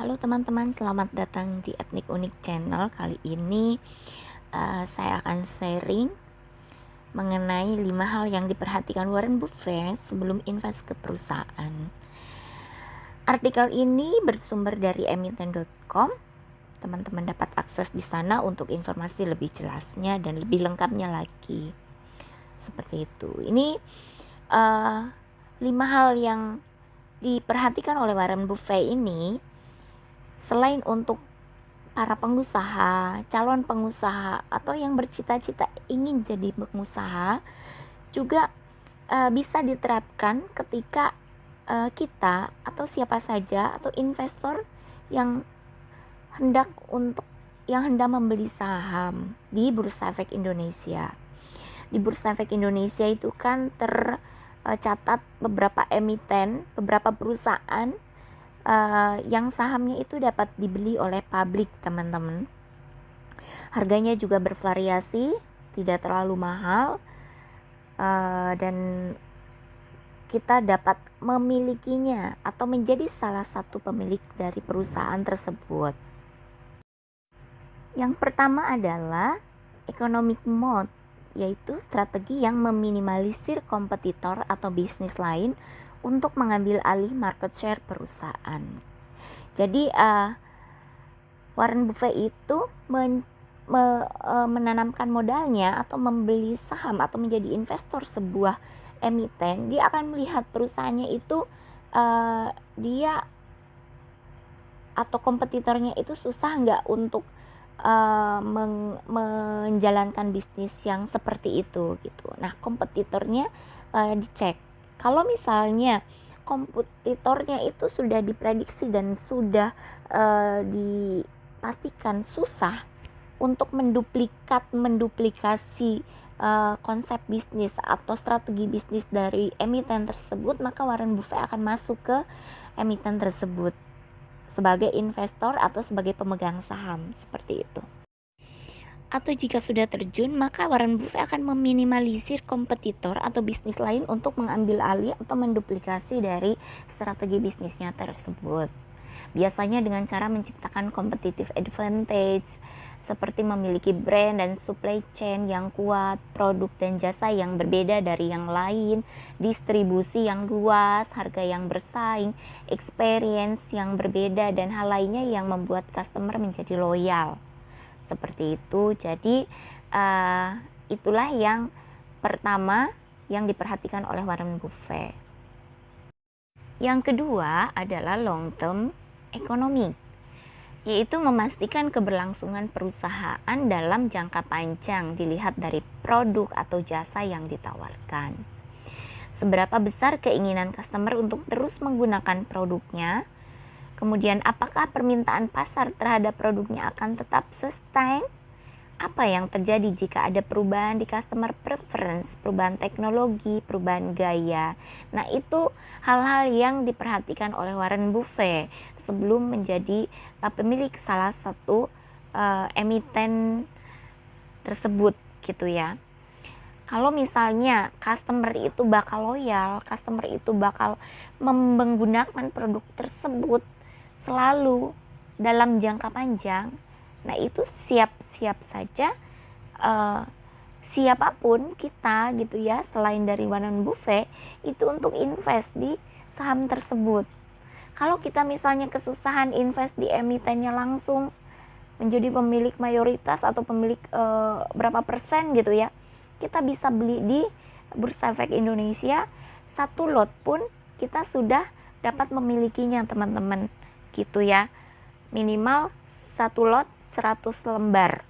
Halo teman-teman, selamat datang di Etnik Unik Channel. Kali ini saya akan sharing mengenai 5 hal yang diperhatikan Warren Buffett sebelum invest ke perusahaan. Artikel ini bersumber dari emiten.com. Teman-teman dapat akses di sana untuk informasi lebih jelasnya dan lebih lengkapnya lagi. Seperti itu. Ini 5 hal yang diperhatikan oleh Warren Buffett ini, selain untuk para pengusaha, calon pengusaha, atau yang bercita-cita ingin jadi pengusaha, juga bisa diterapkan ketika kita atau siapa saja atau investor yang hendak membeli saham di Bursa Efek Indonesia. Di Bursa Efek Indonesia itu kan tercatat beberapa emiten, beberapa perusahaan yang sahamnya itu dapat dibeli oleh publik, teman-teman. Harganya juga bervariasi, tidak terlalu mahal, dan kita dapat memilikinya atau menjadi salah satu pemilik dari perusahaan tersebut. Yang pertama adalah economic mode, yaitu strategi yang meminimalisir kompetitor atau bisnis lain untuk mengambil alih market share perusahaan. Jadi Warren Buffett itu menanamkan modalnya atau membeli saham atau menjadi investor sebuah emiten. Dia akan melihat perusahaannya itu dia atau kompetitornya itu susah nggak untuk menjalankan bisnis yang seperti itu gitu. Nah, kompetitornya dicek. Kalau misalnya kompetitornya itu sudah diprediksi dan sudah dipastikan susah untuk menduplikasi konsep bisnis atau strategi bisnis dari emiten tersebut, maka Warren Buffett akan masuk ke emiten tersebut sebagai investor atau sebagai pemegang saham, seperti itu. Atau jika sudah terjun, maka Warren Buffett akan meminimalisir kompetitor atau bisnis lain untuk mengambil alih atau menduplikasi dari strategi bisnisnya tersebut. Biasanya dengan cara menciptakan competitive advantage, seperti memiliki brand dan supply chain yang kuat, produk dan jasa yang berbeda dari yang lain, distribusi yang luas, harga yang bersaing, experience yang berbeda, dan hal lainnya yang membuat customer menjadi loyal. Seperti itu. Jadi itulah yang pertama yang diperhatikan oleh Warren Buffett. Yang kedua adalah long term economic, yaitu memastikan keberlangsungan perusahaan dalam jangka panjang dilihat dari produk atau jasa yang ditawarkan. Seberapa besar keinginan customer untuk terus menggunakan produknya, kemudian apakah permintaan pasar terhadap produknya akan tetap sustain? Apa yang terjadi jika ada perubahan di customer preference, perubahan teknologi, perubahan gaya? Nah, itu hal-hal yang diperhatikan oleh Warren Buffett sebelum menjadi pemilik salah satu emiten tersebut gitu ya. Kalau misalnya customer itu bakal loyal, customer itu bakal menggunakan produk tersebut selalu dalam jangka panjang, nah itu siap-siap saja siapapun kita gitu ya, selain dari Warren Buffett, itu untuk invest di saham tersebut. Kalau kita misalnya kesusahan invest di emitennya langsung, menjadi pemilik mayoritas atau pemilik berapa persen gitu ya, kita bisa beli di Bursa Efek Indonesia, satu lot pun kita sudah dapat memilikinya, teman-teman, gitu ya. Minimal satu lot 100 lembar.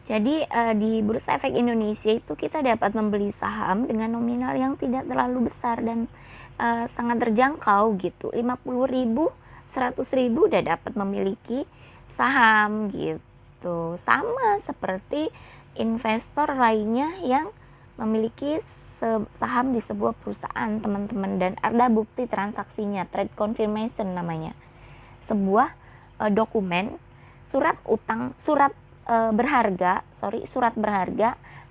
Jadi di Bursa Efek Indonesia itu kita dapat membeli saham dengan nominal yang tidak terlalu besar dan sangat terjangkau gitu. 50.000, 100.000 udah dapat memiliki saham gitu. Sama seperti investor lainnya yang memiliki saham di sebuah perusahaan, teman-teman, dan ada bukti transaksinya, trade confirmation namanya. Sebuah dokumen surat berharga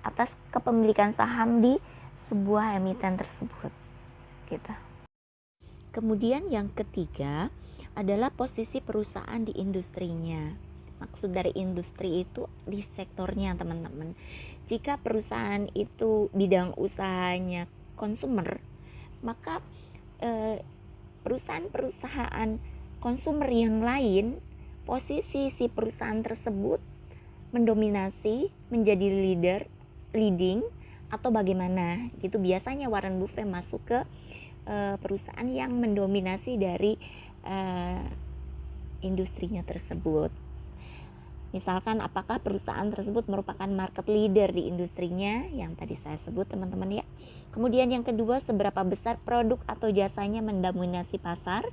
atas kepemilikan saham di sebuah emiten tersebut gitu. Kemudian yang ketiga, adalah posisi perusahaan di industrinya. Maksud dari industri itu di sektornya, teman-teman. Jika perusahaan itu bidang usahanya konsumer, maka perusahaan-perusahaan konsumer yang lain, posisi si perusahaan tersebut mendominasi, menjadi leading atau bagaimana gitu. Biasanya Warren Buffett masuk ke perusahaan yang mendominasi dari industrinya tersebut. Misalkan apakah perusahaan tersebut merupakan market leader di industrinya yang tadi saya sebut, teman-teman ya. Kemudian yang kedua, seberapa besar produk atau jasanya mendominasi pasar.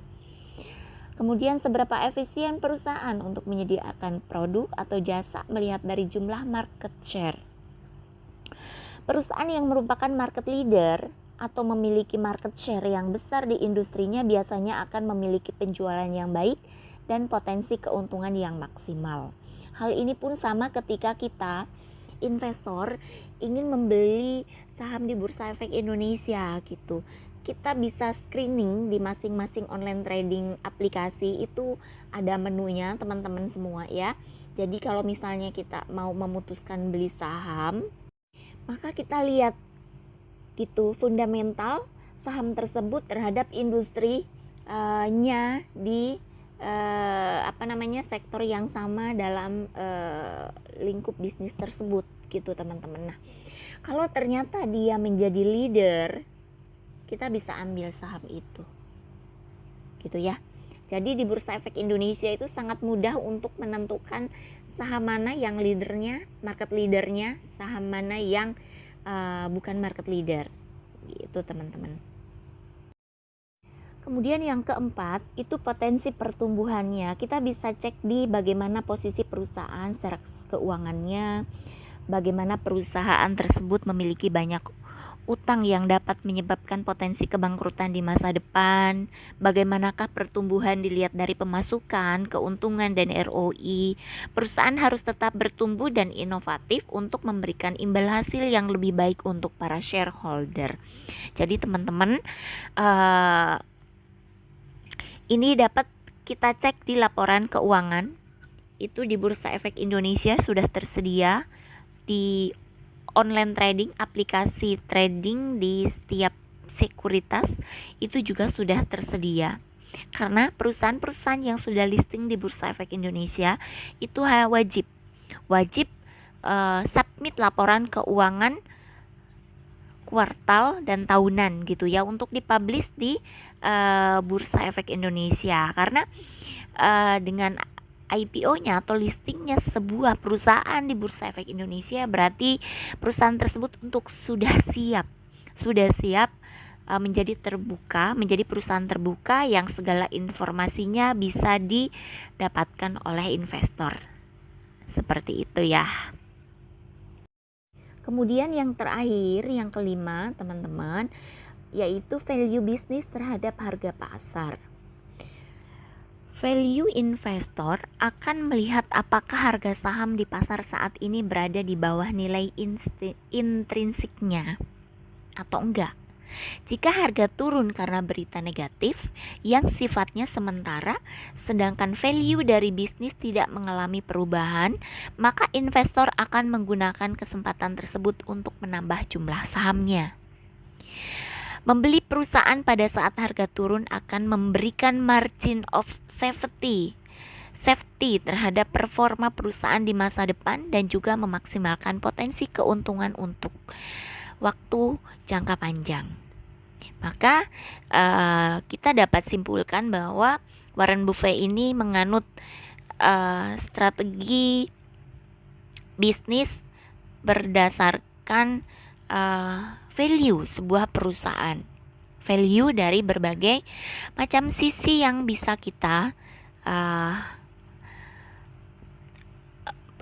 Kemudian seberapa efisien perusahaan untuk menyediakan produk atau jasa melihat dari jumlah market share. Perusahaan yang merupakan market leader atau memiliki market share yang besar di industrinya biasanya akan memiliki penjualan yang baik dan potensi keuntungan yang maksimal. Hal ini pun sama ketika kita investor ingin membeli saham di Bursa Efek Indonesia gitu. Kita bisa screening di masing-masing online trading aplikasi, itu ada menunya teman-teman semua ya. Jadi kalau misalnya kita mau memutuskan beli saham, maka kita lihat gitu fundamental saham tersebut terhadap industrinya di sektor yang sama dalam lingkup bisnis tersebut gitu, teman-teman. Nah, kalau ternyata dia menjadi leader, kita bisa ambil saham itu gitu ya. Jadi di Bursa Efek Indonesia itu sangat mudah untuk menentukan saham mana yang leadernya, market leadernya, saham mana yang bukan market leader gitu, teman-teman. Kemudian yang keempat itu potensi pertumbuhannya. Kita bisa cek di bagaimana posisi perusahaan secara keuangannya, bagaimana perusahaan tersebut memiliki banyak utang yang dapat menyebabkan potensi kebangkrutan di masa depan, bagaimanakah pertumbuhan dilihat dari pemasukan, keuntungan, dan ROI. Perusahaan harus tetap bertumbuh dan inovatif untuk memberikan imbal hasil yang lebih baik untuk para shareholder. Jadi teman-teman, ini dapat kita cek di laporan keuangan. Itu di Bursa Efek Indonesia sudah tersedia di online trading, aplikasi trading di setiap sekuritas itu juga sudah tersedia. Karena perusahaan-perusahaan yang sudah listing di Bursa Efek Indonesia itu wajib submit laporan keuangan kuartal dan tahunan gitu ya, untuk dipublish di Bursa Efek Indonesia. Karena dengan IPO-nya atau listingnya sebuah perusahaan di Bursa Efek Indonesia, berarti perusahaan tersebut sudah siap menjadi perusahaan terbuka yang segala informasinya bisa didapatkan oleh investor. Seperti itu ya. Kemudian yang terakhir, yang kelima, teman-teman, yaitu value bisnis terhadap harga pasar. Value investor akan melihat apakah harga saham di pasar saat ini berada di bawah nilai intrinsiknya atau enggak. Jika harga turun karena berita negatif yang sifatnya sementara, sedangkan value dari bisnis tidak mengalami perubahan, maka investor akan menggunakan kesempatan tersebut untuk menambah jumlah sahamnya. Membeli perusahaan pada saat harga turun akan memberikan margin of safety terhadap performa perusahaan di masa depan dan juga memaksimalkan potensi keuntungan untuk waktu jangka panjang. Maka kita dapat simpulkan bahwa Warren Buffett ini menganut strategi bisnis berdasarkan value sebuah perusahaan, value dari berbagai macam sisi yang bisa kita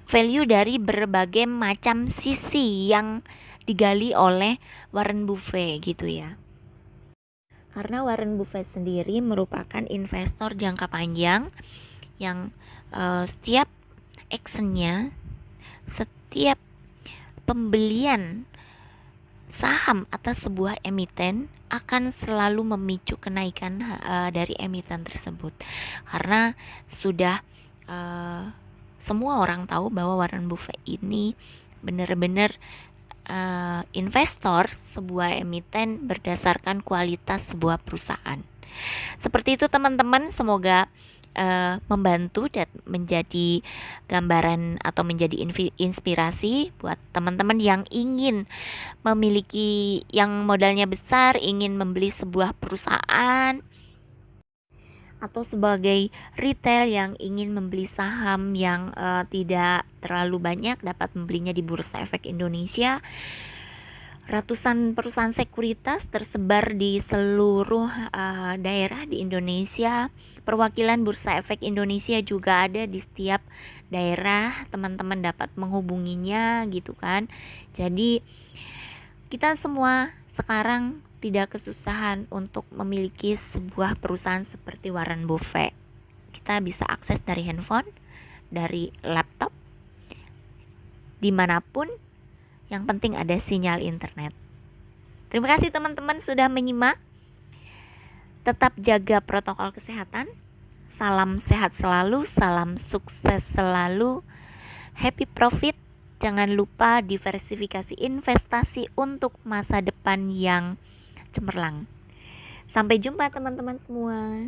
value dari berbagai macam sisi yang digali oleh Warren Buffett gitu ya. Karena Warren Buffett sendiri merupakan investor jangka panjang yang setiap actionnya, setiap pembelian saham atas sebuah emiten akan selalu memicu kenaikan dari emiten tersebut, karena sudah semua orang tahu bahwa Warren Buffett ini benar-benar investor sebuah emiten berdasarkan kualitas sebuah perusahaan. Seperti itu teman-teman, semoga membantu dan menjadi gambaran atau menjadi inspirasi buat teman-teman yang ingin memiliki, yang modalnya besar, ingin membeli sebuah perusahaan, atau sebagai retail yang ingin membeli saham yang tidak terlalu banyak, dapat membelinya di Bursa Efek Indonesia. Ratusan perusahaan sekuritas tersebar di seluruh daerah di Indonesia. Perwakilan Bursa Efek Indonesia juga ada di setiap daerah, teman-teman dapat menghubunginya gitu kan. Jadi kita semua sekarang tidak kesusahan untuk memiliki sebuah perusahaan seperti Warren Buffett. Kita bisa akses dari handphone, dari laptop, dimanapun, yang penting ada sinyal internet. Terima kasih teman-teman sudah menyimak. Tetap jaga protokol kesehatan. Salam sehat selalu, salam sukses selalu, happy profit. Jangan lupa diversifikasi investasi untuk masa depan yang cemerlang. Sampai jumpa teman-teman semua.